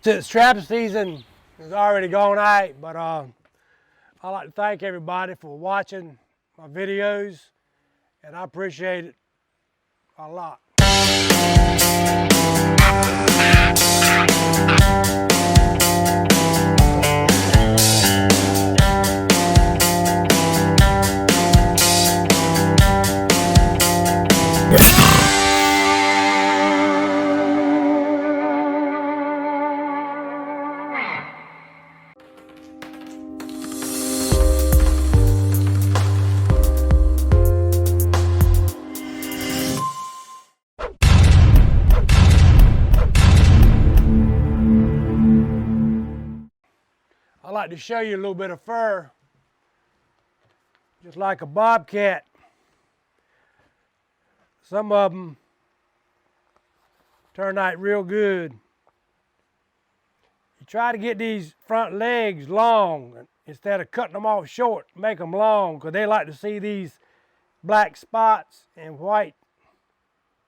Trap season is already gone out, but I'd like to thank everybody for watching my videos, and I appreciate it a lot. I'd like to show you a little bit of fur, just like a bobcat. Some of them turn out real good. You try to get these front legs long instead of cutting them off short. Make them long, because they like to see these black spots and white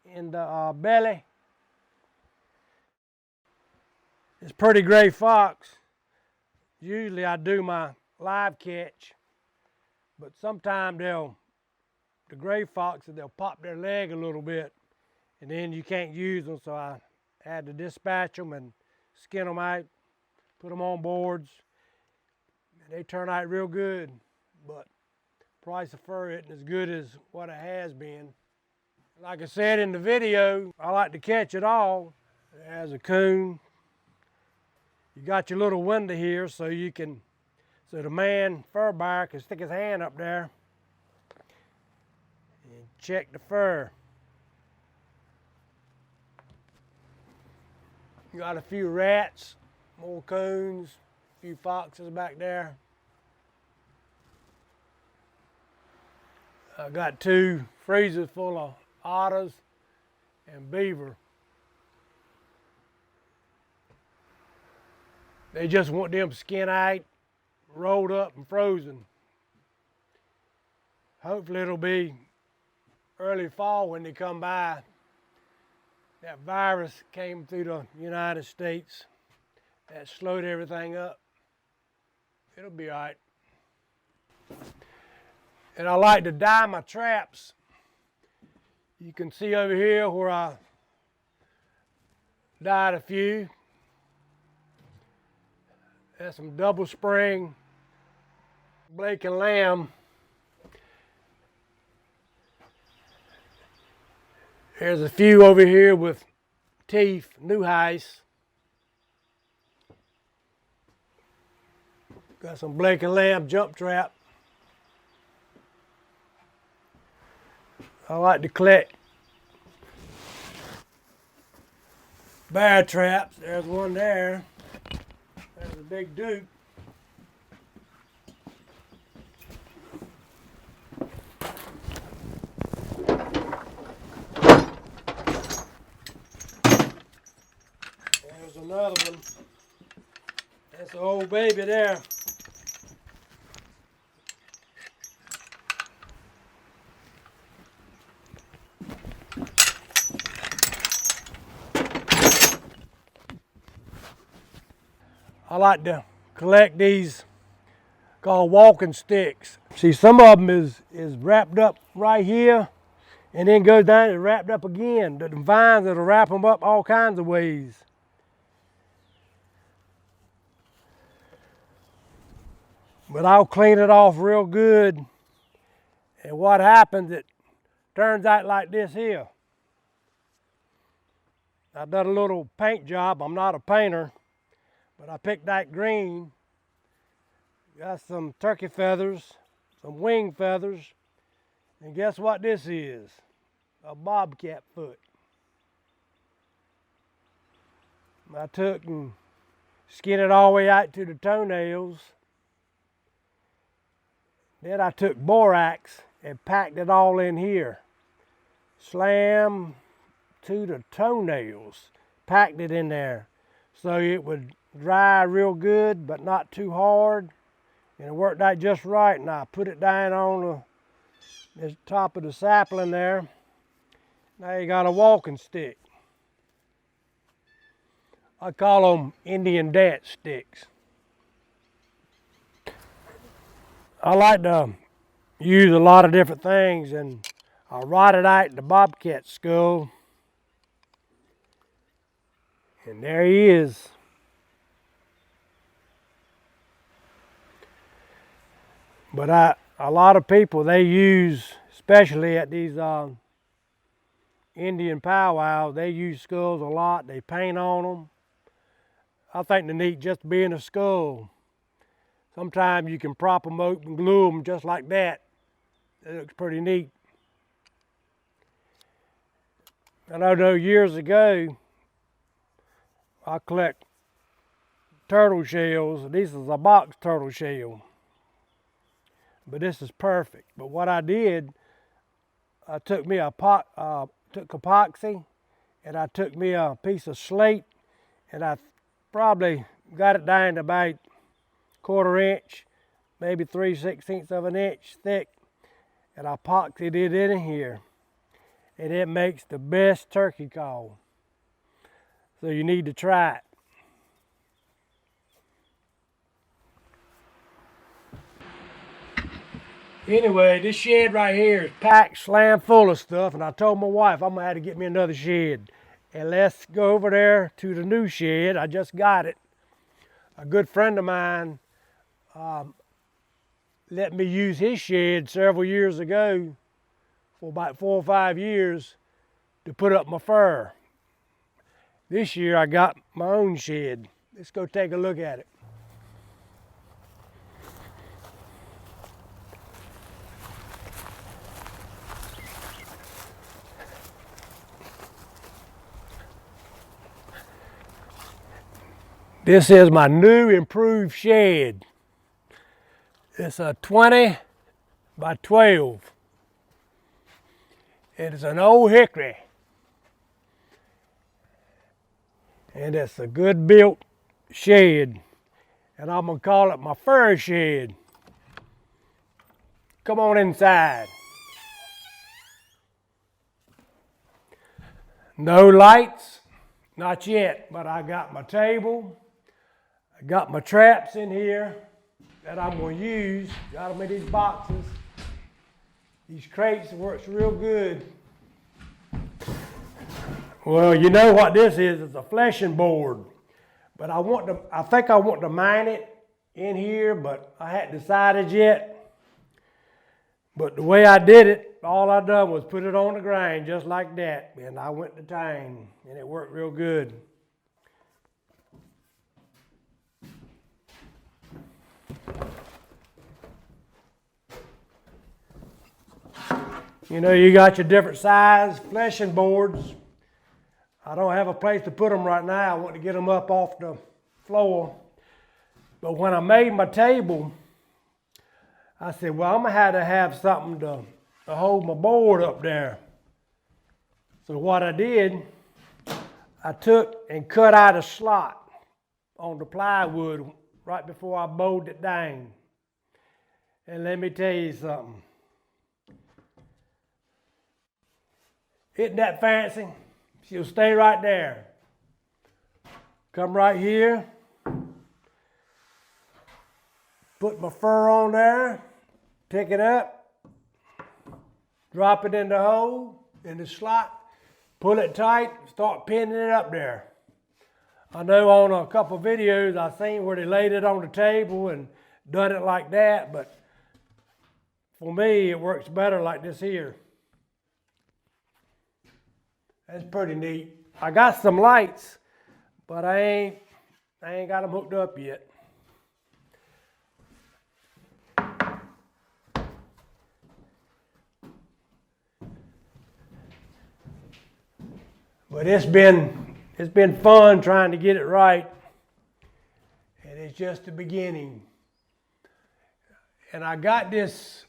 in the belly. It's pretty gray fox. Usually I do my live catch, but sometimes the gray foxes, they'll pop their leg a little bit, and then you can't use them, so I had to dispatch them and skin them out, put them on boards, and they turn out real good, but price of fur isn't as good as what it has been. Like I said in the video, I like to catch it all. As a coon, you got your little window here so the man fur buyer can stick his hand up there and check the fur. You got a few rats, more coons, a few foxes back there. I got 2 freezers full of otters and beaver. They just want them skin out, rolled up and frozen. Hopefully it'll be early fall when they come by. That virus came through the United States. That slowed everything up. It'll be all right. And I like to dye my traps. You can see over here where I dyed a few. That's some double spring Blake and Lamb. There's a few over here with teeth, new heiss. Got some Blake and Lamb jump trap. I like to collect bear traps. There's one there. There's a big duke. There's another one. That's an old baby there. I like to collect these called walking sticks. See, some of them is wrapped up right here and then goes down and wrapped up again. The vines that'll wrap them up all kinds of ways. But I'll clean it off real good, and what happens, it turns out like this here. I done a little paint job. I'm not a painter, but I picked that green. Got some turkey feathers, some wing feathers, and guess what this is? A bobcat foot. I took and skinned it all the way out to the toenails. Then I took borax and packed it all in here. Slam to the toenails, packed it in there so it would dry real good but not too hard, and it worked out just right. And I put it down on the top of the sapling there. Now you got a walking stick. I call them Indian dance sticks. I like to use a lot of different things, and I rotted out the bobcat skull. And there he is. But a lot of people, they use, especially at these Indian powwows, they use skulls a lot. They paint on them. I think they're neat just being a skull. Sometimes you can prop them open and glue them just like that. It looks pretty neat. And I know years ago, I collect turtle shells. This is a box turtle shell. But this is perfect. But what I did, I took me took epoxy, and I took me a piece of slate, and I probably got it down to about 1/4 inch, maybe 3/16 of an inch thick, and I epoxied it in here, and it makes the best turkey call. So you need to try it. Anyway, this shed right here is packed slam full of stuff, and I told my wife I'm gonna have to get me another shed. And let's go over there to the new shed. I just got it. A good friend of mine let me use his shed several years ago for about 4 or 5 years to put up my fur. This year I got my own shed. Let's go take a look at it. This is my new improved shed. It's a 20 by 12. It is an old hickory. And it's a good built shed. And I'm gonna call it my fur shed. Come on inside. No lights, not yet, but I got my table. I got my traps in here that I'm going to use. Got them in these boxes. These crates works real good. Well, you know what this is. It's a fleshing board. But I think I want to mine it in here, but I hadn't decided yet. But the way I did it, all I done was put it on the grind just like that. And I went to town, and it worked real good. You know, you got your different size fleshing boards. I don't have a place to put them right now. I want to get them up off the floor. But when I made my table, I said, well, I'm going to have something to hold my board up there. So what I did, I took and cut out a slot on the plywood right before I bowed it down. And let me tell you something. Isn't that fancy? She'll stay right there. Come right here. Put my fur on there. Pick it up. Drop it in the hole, in the slot. Pull it tight. Start pinning it up there. I know on a couple of videos I've seen where they laid it on the table and done it like that, but for me it works better like this here. That's pretty neat. I got some lights, but I ain't got them hooked up yet. But it's been fun trying to get it right, and it's just the beginning. And I got this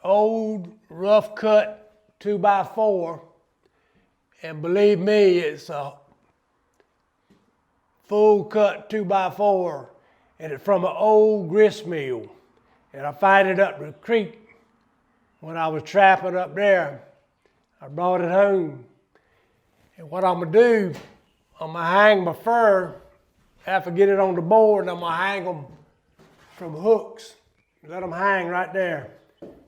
old rough cut 2x4. And believe me, it's a full cut 2x4, and it's from an old grist mill. And I found it up the creek when I was trapping up there. I brought it home. And what I'm gonna do, I'm gonna hang my fur after I get it on the board, and I'm gonna hang them from hooks. Let them hang right there.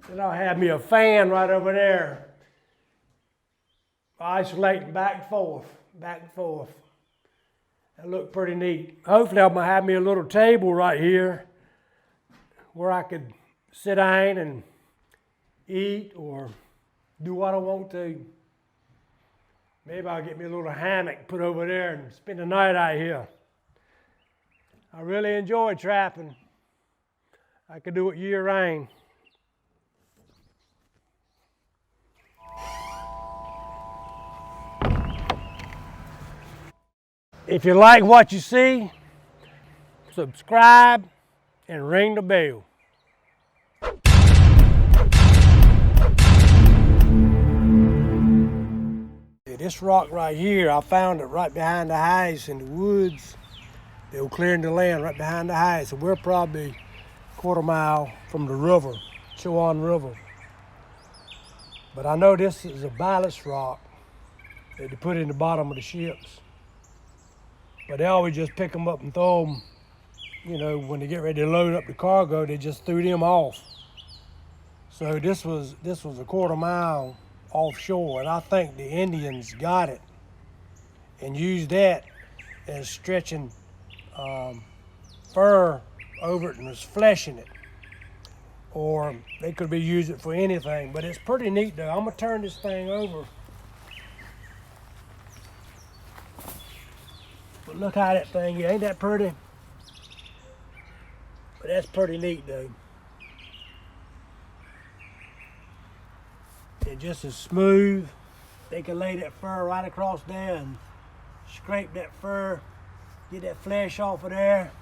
Then I'll have me a fan right over there, isolating back and forth, back and forth. That look pretty neat. Hopefully I'm gonna have me a little table right here where I could sit down and eat or do what I want to. Maybe I'll get me a little hammock put over there and spend the night out here. I really enjoy trapping. I could do it year round. If you like what you see, subscribe and ring the bell. This rock right here, I found it right behind the house in the woods. They were clearing the land right behind the house. So we're probably a quarter mile from the river, Sawyer River. But I know this is a ballast rock that they put in the bottom of the ships. But they always just pick them up and throw them, you know, when they get ready to load up the cargo, they just threw them off. So this was a quarter mile offshore, and I think the Indians got it and used that as stretching fur over it and was fleshing it. Or they could be using it for anything, but it's pretty neat though. I'm gonna turn this thing over. But look how that thing is, ain't that pretty? But that's pretty neat though. And just as smooth, they can lay that fur right across there and scrape that fur, get that flesh off of there.